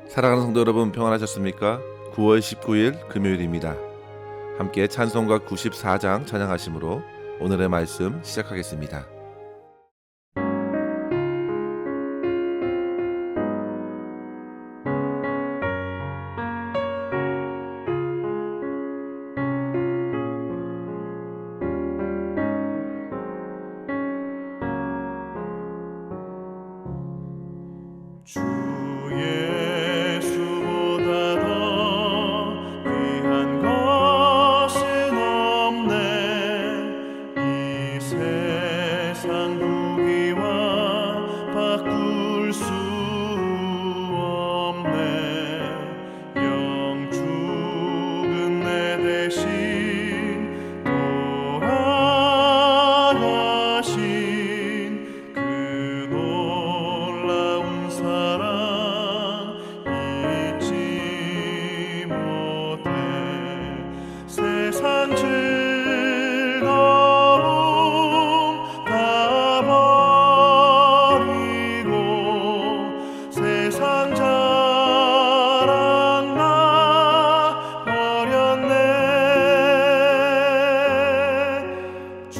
사랑하는 성도 여러분, 평안하셨습니까? 9월 19일 금요일입니다. 함께 찬송가 94장 찬양하심으로 오늘의 말씀 시작하겠습니다. 주 예수보다 더 귀한 것은 없네. 이 세상 부귀와 바꿀 수 없네. 영 죽은 내 대신 돌아가신 그 놀라운 사랑 잊지 못해. 세상 즐거움 다 버리고 세상 자랑 나 버렸네. 주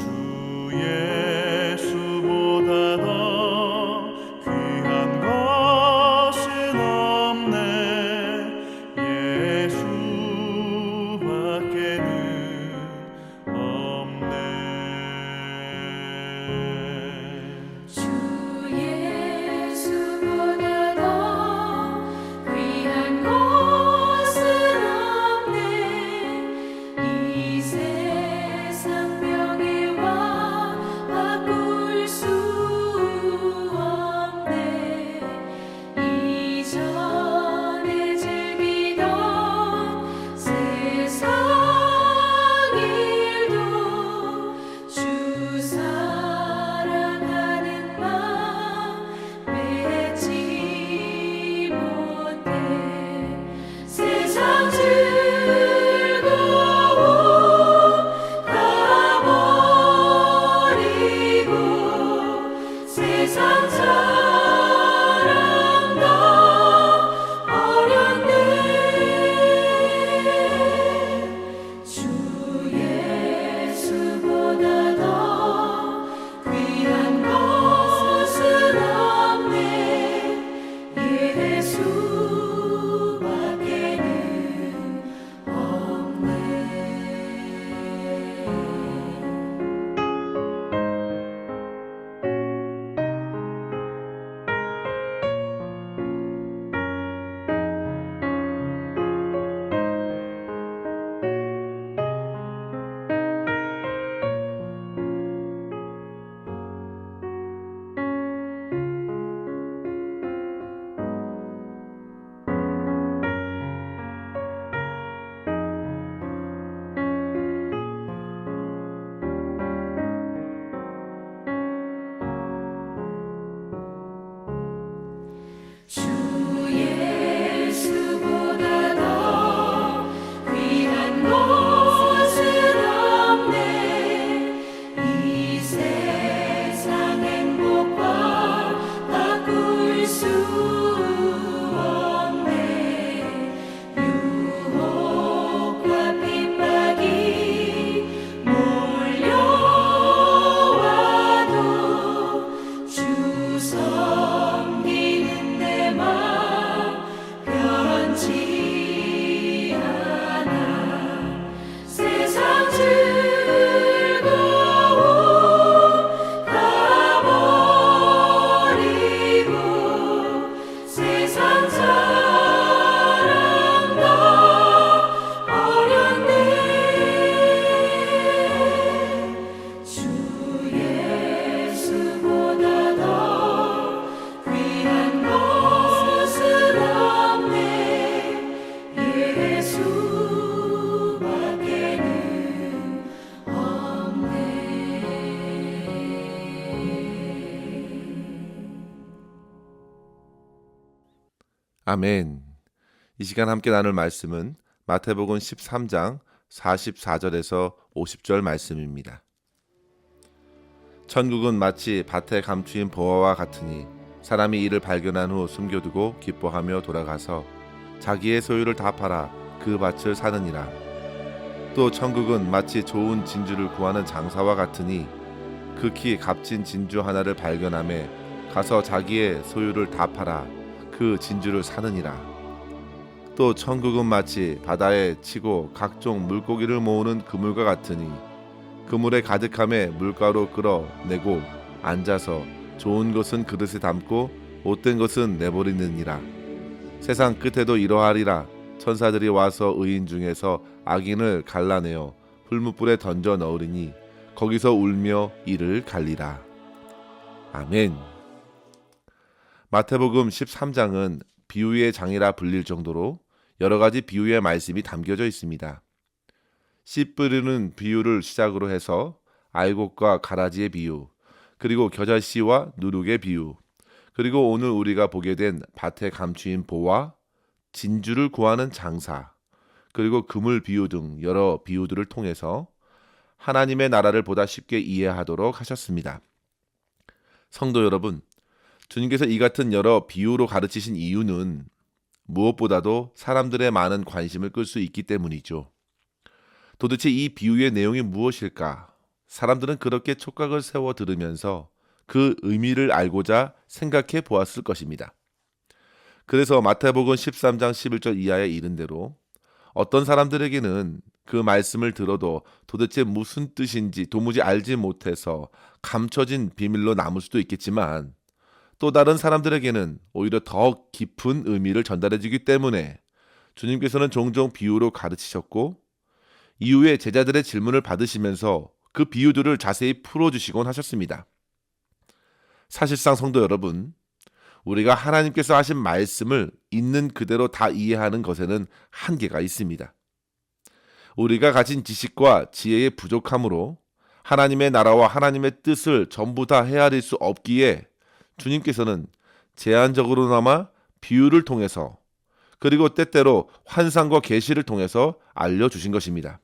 예수보다 더 귀한 것은 없네. 예수밖에는 없네. 주 예수보다 더 귀한 것은 없네. 이 세상 명예와 바꿀 수 없네. 이전에 즐기던 세상 일도 주 사랑하는 마음 맺지 못해. 세상 즐거움 다 버리고 세상 자랑 다 버렸네. 주 예수보다 더 귀한 것은 없네. 예수밖에는 없네. 주 예수보다 더 귀한 것은 없네. 이 세상 행복과 바꿀 수 없네. 유혹과 핍박이 몰려와도 주 섬기는 내 맘 변치 않아. 세상 즐거움 다 버리고 세상 자랑 다 버렸네. 주 예수보다 더 귀한 것은 없네. 예수밖에는 없네. 아멘. 이 시간 함께 나눌 말씀은 마태복음 13장 44절에서 50절 말씀입니다. 천국은 마치 밭에 감추인 보화와 같으니 사람이 이를 발견한 후 숨겨두고 기뻐하며 돌아가서 자기의 소유를 다 팔아 그 밭을 사느니라. 또 천국은 마치 좋은 진주를 구하는 장사와 같으니 극히 값진 진주 하나를 발견하매 가서 자기의 소유를 다 팔아 그 진주를 사느니라. 또 천국은 마치 바다에 치고 각종 물고기를 모으는 그물과 같으니 그물에 가득함에 물가로 끌어내고 앉아서 좋은 것은 그릇에 담고 못된 것은 내버리느니라. 세상 끝에도 이러하리라. 천사들이 와서 의인 중에서 악인을 갈라내어 풀무불에 던져 넣으리니 거기서 울며 이를 갈리라. 아멘. 마태복음 13장은 비유의 장이라 불릴 정도로 여러 가지 비유의 말씀이 담겨져 있습니다. 씨 뿌리는 비유를 시작으로 해서 알곡과 가라지의 비유, 그리고 겨자씨와 누룩의 비유, 그리고 오늘 우리가 보게 된 밭에 감추인 보와 진주를 구하는 장사, 그리고 그물 비유 등 여러 비유들을 통해서 하나님의 나라를 보다 쉽게 이해하도록 하셨습니다. 성도 여러분, 주님께서 이 같은 여러 비유로 가르치신 이유는 무엇보다도 사람들의 많은 관심을 끌 수 있기 때문이죠. 도대체 이 비유의 내용이 무엇일까? 사람들은 그렇게 촉각을 세워 들으면서 그 의미를 알고자 생각해 보았을 것입니다. 그래서 마태복음 13장 11절 이하에 이른 대로 어떤 사람들에게는 그 말씀을 들어도 도대체 무슨 뜻인지 도무지 알지 못해서 감춰진 비밀로 남을 수도 있겠지만, 또 다른 사람들에게는 오히려 더 깊은 의미를 전달해 주기 때문에 주님께서는 종종 비유로 가르치셨고, 이후에 제자들의 질문을 받으시면서 그 비유들을 자세히 풀어주시곤 하셨습니다. 사실상 성도 여러분, 우리가 하나님께서 하신 말씀을 있는 그대로 다 이해하는 것에는 한계가 있습니다. 우리가 가진 지식과 지혜의 부족함으로 하나님의 나라와 하나님의 뜻을 전부 다 헤아릴 수 없기에 주님께서는 제한적으로나마 비유를 통해서, 그리고 때때로 환상과 계시를 통해서 알려주신 것입니다.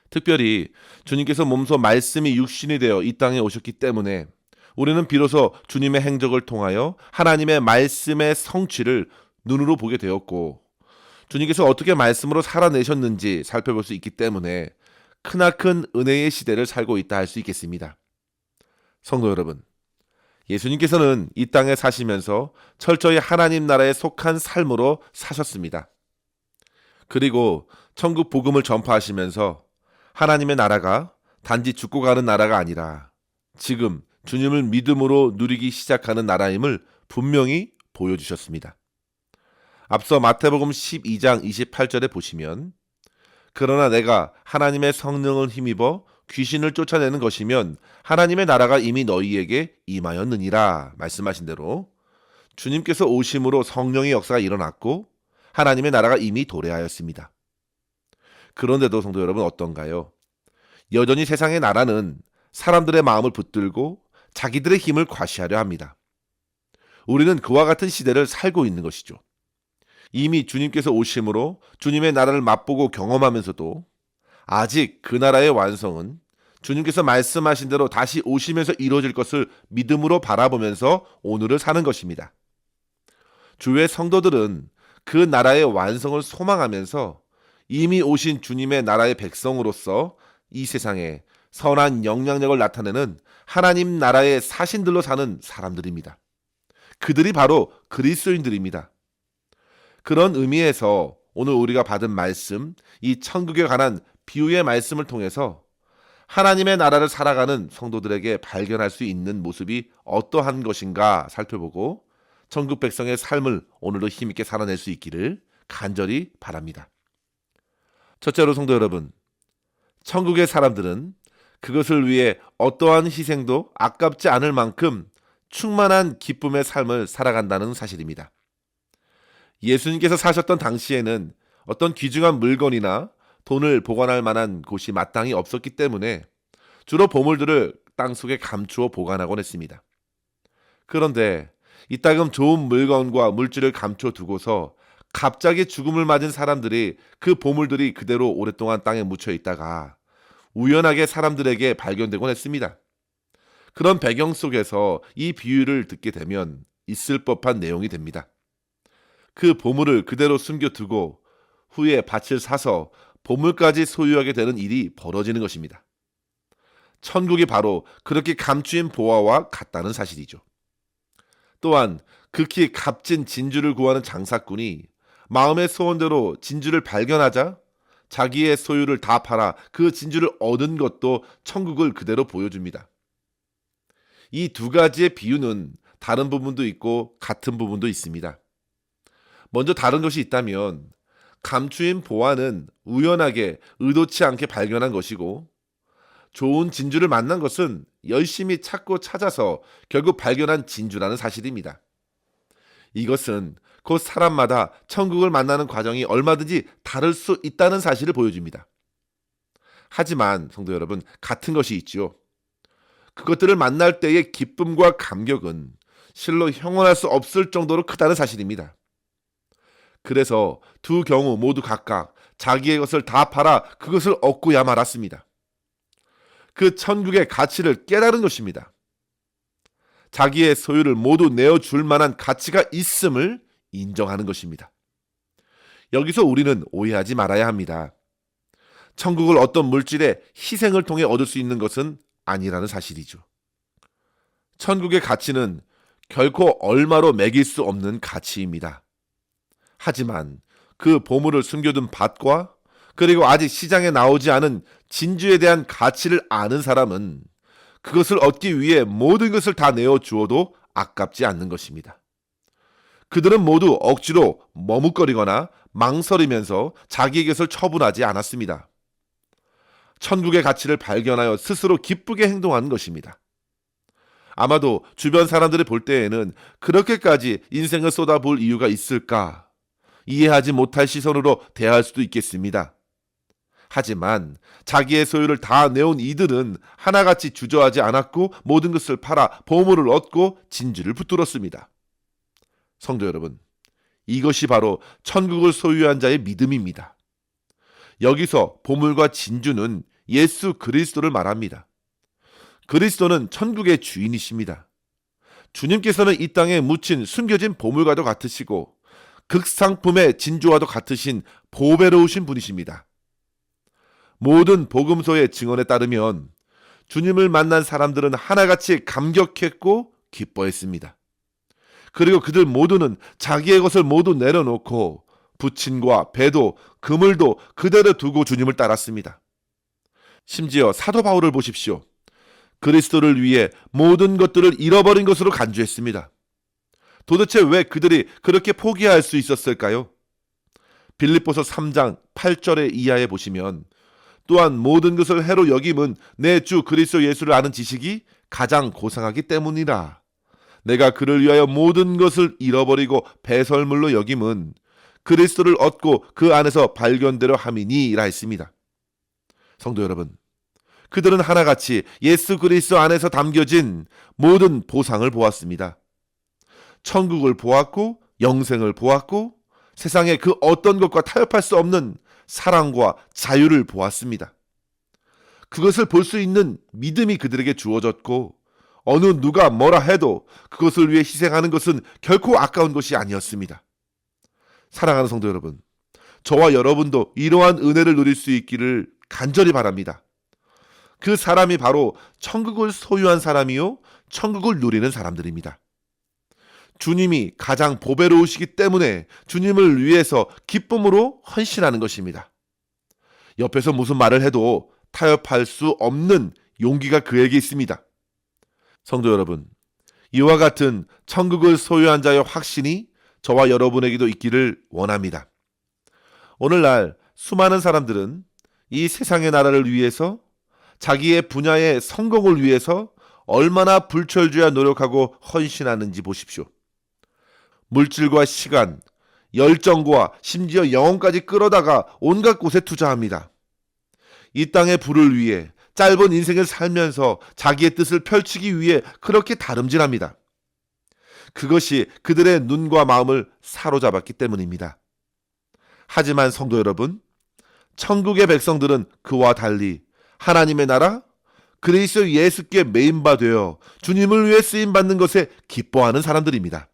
특별히 주님께서 몸소 말씀이 육신이 되어 이 땅에 오셨기 때문에 우리는 비로소 주님의 행적을 통하여 하나님의 말씀의 성취를 눈으로 보게 되었고, 주님께서 어떻게 말씀으로 살아내셨는지 살펴볼 수 있기 때문에 크나큰 은혜의 시대를 살고 있다 할 수 있겠습니다. 성도 여러분, 예수님께서는 이 땅에 사시면서 철저히 하나님 나라에 속한 삶으로 사셨습니다. 그리고 천국 복음을 전파하시면서 하나님의 나라가 단지 죽고 가는 나라가 아니라 지금 주님을 믿음으로 누리기 시작하는 나라임을 분명히 보여주셨습니다. 앞서 마태복음 12장 28절에 보시면, 그러나 내가 하나님의 성령을 힘입어 귀신을 쫓아내는 것이면 하나님의 나라가 이미 너희에게 임하였느니라 말씀하신 대로 주님께서 오심으로 성령의 역사가 일어났고 하나님의 나라가 이미 도래하였습니다. 그런데도 성도 여러분, 어떤가요? 여전히 세상의 나라는 사람들의 마음을 붙들고 자기들의 힘을 과시하려 합니다. 우리는 그와 같은 시대를 살고 있는 것이죠. 이미 주님께서 오심으로 주님의 나라를 맛보고 경험하면서도 아직 그 나라의 완성은 주님께서 말씀하신 대로 다시 오시면서 이루어질 것을 믿음으로 바라보면서 오늘을 사는 것입니다. 주의 성도들은 그 나라의 완성을 소망하면서 이미 오신 주님의 나라의 백성으로서 이 세상에 선한 영향력을 나타내는 하나님 나라의 사신들로 사는 사람들입니다. 그들이 바로 그리스도인들입니다. 그런 의미에서 오늘 우리가 받은 말씀, 이 천국에 관한 비유의 말씀을 통해서 하나님의 나라를 살아가는 성도들에게 발견할 수 있는 모습이 어떠한 것인가 살펴보고 천국 백성의 삶을 오늘도 힘있게 살아낼 수 있기를 간절히 바랍니다. 첫째로 성도 여러분, 천국의 사람들은 그것을 위해 어떠한 희생도 아깝지 않을 만큼 충만한 기쁨의 삶을 살아간다는 사실입니다. 예수님께서 사셨던 당시에는 어떤 귀중한 물건이나 돈을 보관할 만한 곳이 마땅히 없었기 때문에 주로 보물들을 땅속에 감추어 보관하곤 했습니다. 그런데 이따금 좋은 물건과 물질을 감춰 두고서 갑자기 죽음을 맞은 사람들이 그 보물들이 그대로 오랫동안 땅에 묻혀 있다가 우연하게 사람들에게 발견되곤 했습니다. 그런 배경 속에서 이 비유를 듣게 되면 있을 법한 내용이 됩니다. 그 보물을 그대로 숨겨두고 후에 밭을 사서 보물까지 소유하게 되는 일이 벌어지는 것입니다. 천국이 바로 그렇게 감추인 보화와 같다는 사실이죠. 또한 극히 값진 진주를 구하는 장사꾼이 마음의 소원대로 진주를 발견하자 자기의 소유를 다 팔아 그 진주를 얻은 것도 천국을 그대로 보여줍니다. 이 두 가지의 비유는 다른 부분도 있고 같은 부분도 있습니다. 먼저 다른 것이 있다면 감추인 보화는 우연하게 의도치 않게 발견한 것이고 좋은 진주를 만난 것은 열심히 찾고 찾아서 결국 발견한 진주라는 사실입니다. 이것은 곧 사람마다 천국을 만나는 과정이 얼마든지 다를 수 있다는 사실을 보여줍니다. 하지만 성도 여러분, 같은 것이 있지요. 그것들을 만날 때의 기쁨과 감격은 실로 형언할 수 없을 정도로 크다는 사실입니다. 그래서 두 경우 모두 각각 자기의 것을 다 팔아 그것을 얻고야 말았습니다. 그 천국의 가치를 깨달은 것입니다. 자기의 소유를 모두 내어줄 만한 가치가 있음을 인정하는 것입니다. 여기서 우리는 오해하지 말아야 합니다. 천국을 어떤 물질의 희생을 통해 얻을 수 있는 것은 아니라는 사실이죠. 천국의 가치는 결코 얼마로 매길 수 없는 가치입니다. 하지만 그 보물을 숨겨둔 밭과 그리고 아직 시장에 나오지 않은 진주에 대한 가치를 아는 사람은 그것을 얻기 위해 모든 것을 다 내어주어도 아깝지 않는 것입니다. 그들은 모두 억지로 머뭇거리거나 망설이면서 자기의 것을 처분하지 않았습니다. 천국의 가치를 발견하여 스스로 기쁘게 행동하는 것입니다. 아마도 주변 사람들이 볼 때에는 그렇게까지 인생을 쏟아부을 이유가 있을까? 이해하지 못할 시선으로 대할 수도 있겠습니다. 하지만 자기의 소유를 다 내온 이들은 하나같이 주저하지 않았고 모든 것을 팔아 보물을 얻고 진주를 붙들었습니다. 성도 여러분, 이것이 바로 천국을 소유한 자의 믿음입니다. 여기서 보물과 진주는 예수 그리스도를 말합니다. 그리스도는 천국의 주인이십니다. 주님께서는 이 땅에 묻힌 숨겨진 보물과도 같으시고 극상품의 진주와도 같으신 보배로우신 분이십니다. 모든 복음서의 증언에 따르면 주님을 만난 사람들은 하나같이 감격했고 기뻐했습니다. 그리고 그들 모두는 자기의 것을 모두 내려놓고 부친과 배도 그물도 그대로 두고 주님을 따랐습니다. 심지어 사도 바울을 보십시오. 그리스도를 위해 모든 것들을 잃어버린 것으로 간주했습니다. 도대체 왜 그들이 그렇게 포기할 수 있었을까요? 빌립보서 3장 8절의 이하에 보시면 또한 모든 것을 해로 여김은 내 주 그리스도 예수를 아는 지식이 가장 고상하기 때문이라. 내가 그를 위하여 모든 것을 잃어버리고 배설물로 여김은 그리스도를 얻고 그 안에서 발견되려 함이니라 했습니다. 성도 여러분, 그들은 하나같이 예수 그리스도 안에서 담겨진 모든 보상을 보았습니다. 천국을 보았고 영생을 보았고 세상의 그 어떤 것과 타협할 수 없는 사랑과 자유를 보았습니다. 그것을 볼 수 있는 믿음이 그들에게 주어졌고 어느 누가 뭐라 해도 그것을 위해 희생하는 것은 결코 아까운 것이 아니었습니다. 사랑하는 성도 여러분, 저와 여러분도 이러한 은혜를 누릴 수 있기를 간절히 바랍니다. 그 사람이 바로 천국을 소유한 사람이요 천국을 누리는 사람들입니다. 주님이 가장 보배로우시기 때문에 주님을 위해서 기쁨으로 헌신하는 것입니다. 옆에서 무슨 말을 해도 타협할 수 없는 용기가 그에게 있습니다. 성도 여러분, 이와 같은 천국을 소유한 자의 확신이 저와 여러분에게도 있기를 원합니다. 오늘날 수많은 사람들은 이 세상의 나라를 위해서 자기의 분야의 성공을 위해서 얼마나 불철주야 노력하고 헌신하는지 보십시오. 물질과 시간, 열정과 심지어 영혼까지 끌어다가 온갖 곳에 투자합니다. 이 땅의 부를 위해 짧은 인생을 살면서 자기의 뜻을 펼치기 위해 그렇게 다름질합니다. 그것이 그들의 눈과 마음을 사로잡았기 때문입니다. 하지만 성도 여러분, 천국의 백성들은 그와 달리 하나님의 나라, 그리스도 예수께 메인바 되어 주님을 위해 쓰임받는 것에 기뻐하는 사람들입니다.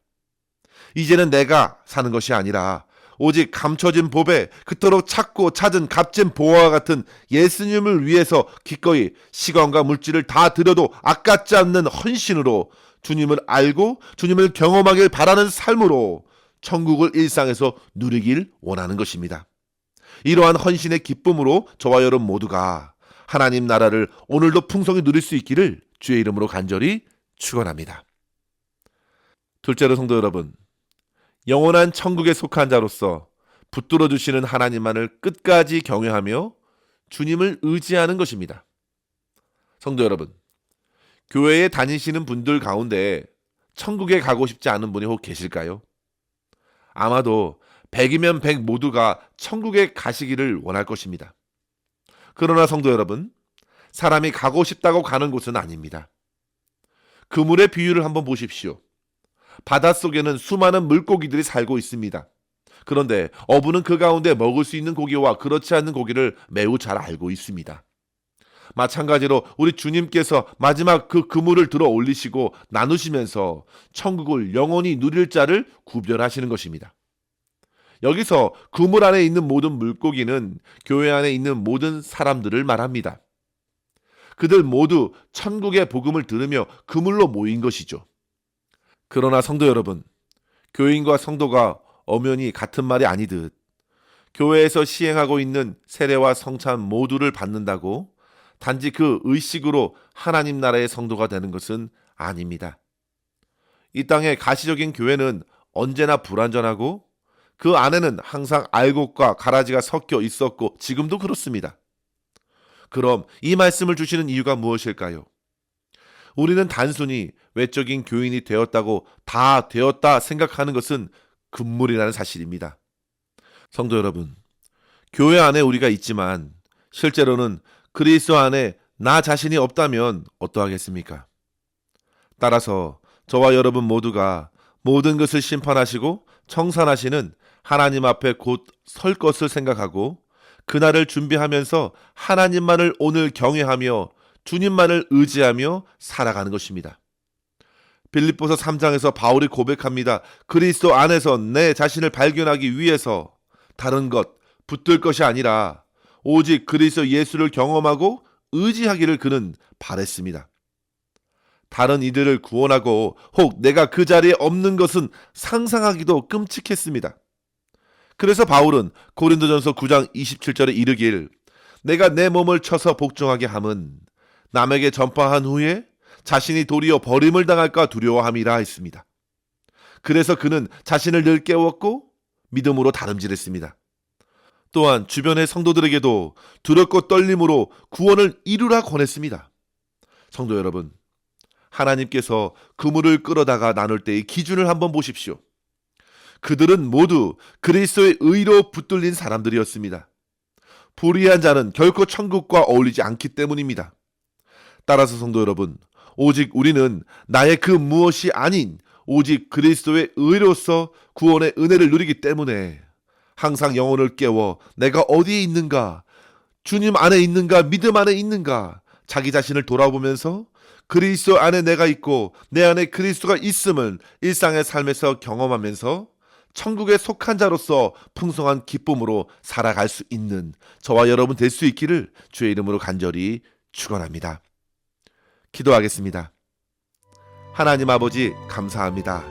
이제는 내가 사는 것이 아니라 오직 감춰진 법에 그토록 찾고 찾은 값진 보화와 같은 예수님을 위해서 기꺼이 시간과 물질을 다 들여도 아깝지 않는 헌신으로 주님을 알고 주님을 경험하길 바라는 삶으로 천국을 일상에서 누리길 원하는 것입니다. 이러한 헌신의 기쁨으로 저와 여러분 모두가 하나님 나라를 오늘도 풍성히 누릴 수 있기를 주의 이름으로 간절히 축원합니다. 둘째로 성도 여러분, 영원한 천국에 속한 자로서 붙들어 주시는 하나님만을 끝까지 경외하며 주님을 의지하는 것입니다. 성도 여러분, 교회에 다니시는 분들 가운데 천국에 가고 싶지 않은 분이 혹 계실까요? 아마도 100이면 100 모두가 천국에 가시기를 원할 것입니다. 그러나 성도 여러분, 사람이 가고 싶다고 가는 곳은 아닙니다. 그물의 비유를 한번 보십시오. 바닷속에는 수많은 물고기들이 살고 있습니다. 그런데 어부는 그 가운데 먹을 수 있는 고기와 그렇지 않는 고기를 매우 잘 알고 있습니다. 마찬가지로 우리 주님께서 마지막 그 그물을 들어 올리시고 나누시면서 천국을 영원히 누릴 자를 구별하시는 것입니다. 여기서 그물 안에 있는 모든 물고기는 교회 안에 있는 모든 사람들을 말합니다. 그들 모두 천국의 복음을 들으며 그물로 모인 것이죠. 그러나 성도 여러분, 교인과 성도가 엄연히 같은 말이 아니듯 교회에서 시행하고 있는 세례와 성찬 모두를 받는다고 단지 그 의식으로 하나님 나라의 성도가 되는 것은 아닙니다. 이 땅의 가시적인 교회는 언제나 불완전하고 그 안에는 항상 알곡과 가라지가 섞여 있었고 지금도 그렇습니다. 그럼 이 말씀을 주시는 이유가 무엇일까요? 우리는 단순히 외적인 교인이 되었다고 다 되었다 생각하는 것은 금물이라는 사실입니다. 성도 여러분, 교회 안에 우리가 있지만 실제로는 그리스도 안에 나 자신이 없다면 어떠하겠습니까? 따라서 저와 여러분 모두가 모든 것을 심판하시고 청산하시는 하나님 앞에 곧 설 것을 생각하고 그날을 준비하면서 하나님만을 오늘 경외하며 주님만을 의지하며 살아가는 것입니다. 빌립보서 3장에서 바울이 고백합니다. 그리스도 안에서 내 자신을 발견하기 위해서 다른 것, 붙들 것이 아니라 오직 그리스도 예수를 경험하고 의지하기를 그는 바랬습니다. 다른 이들을 구원하고 혹 내가 그 자리에 없는 것은 상상하기도 끔찍했습니다. 그래서 바울은 고린도전서 9장 27절에 이르길 내가 내 몸을 쳐서 복종하게 함은 남에게 전파한 후에 자신이 도리어 버림을 당할까 두려워함이라 했습니다. 그래서 그는 자신을 늘 깨웠고 믿음으로 다름질했습니다. 또한 주변의 성도들에게도 두렵고 떨림으로 구원을 이루라 권했습니다. 성도 여러분, 하나님께서 그물을 끌어다가 나눌 때의 기준을 한번 보십시오. 그들은 모두 그리스도의 의로 붙들린 사람들이었습니다. 불의한 자는 결코 천국과 어울리지 않기 때문입니다. 따라서 성도 여러분, 오직 우리는 나의 그 무엇이 아닌 오직 그리스도의 의로서 구원의 은혜를 누리기 때문에 항상 영혼을 깨워 내가 어디에 있는가, 주님 안에 있는가, 믿음 안에 있는가 자기 자신을 돌아보면서 그리스도 안에 내가 있고 내 안에 그리스도가 있음을 일상의 삶에서 경험하면서 천국에 속한 자로서 풍성한 기쁨으로 살아갈 수 있는 저와 여러분 될 수 있기를 주의 이름으로 간절히 축원합니다. 기도하겠습니다. 하나님 아버지 감사합니다.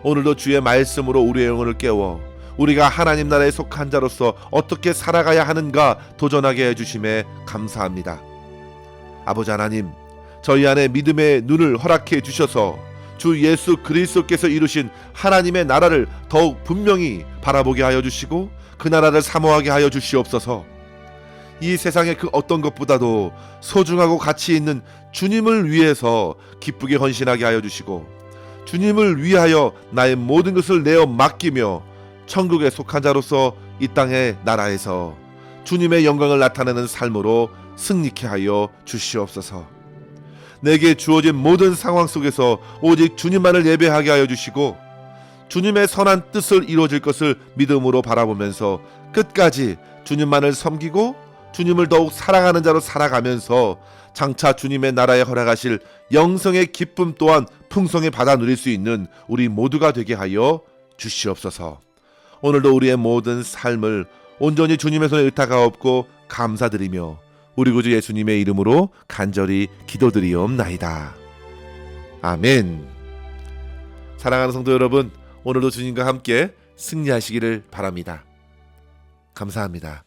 오늘도 주의 말씀으로 우리의 영혼을 깨워 우리가 하나님 나라에 속한 자로서 어떻게 살아가야 하는가 도전하게 해주심에 감사합니다. 아버지 하나님, 저희 안에 믿음의 눈을 허락해 주셔서 주 예수 그리스도께서 이루신 하나님의 나라를 더욱 분명히 바라보게 하여 주시고 그 나라를 사모하게 하여 주시옵소서. 이 세상의 그 어떤 것보다도 소중하고 가치 있는 주님을 위해서 기쁘게 헌신하게 하여 주시고 주님을 위하여 나의 모든 것을 내어 맡기며 천국에 속한 자로서 이 땅의 나라에서 주님의 영광을 나타내는 삶으로 승리케 하여 주시옵소서. 내게 주어진 모든 상황 속에서 오직 주님만을 예배하게 하여 주시고 주님의 선한 뜻을 이루어질 것을 믿음으로 바라보면서 끝까지 주님만을 섬기고 주님을 더욱 사랑하는 자로 살아가면서 장차 주님의 나라에 허락하실 영성의 기쁨 또한 풍성히 받아 누릴 수 있는 우리 모두가 되게 하여 주시옵소서. 오늘도 우리의 모든 삶을 온전히 주님의 손에 의탁하옵고 감사드리며 우리 구주 예수님의 이름으로 간절히 기도드리옵나이다. 아멘. 사랑하는 성도 여러분, 오늘도 주님과 함께 승리하시기를 바랍니다. 감사합니다.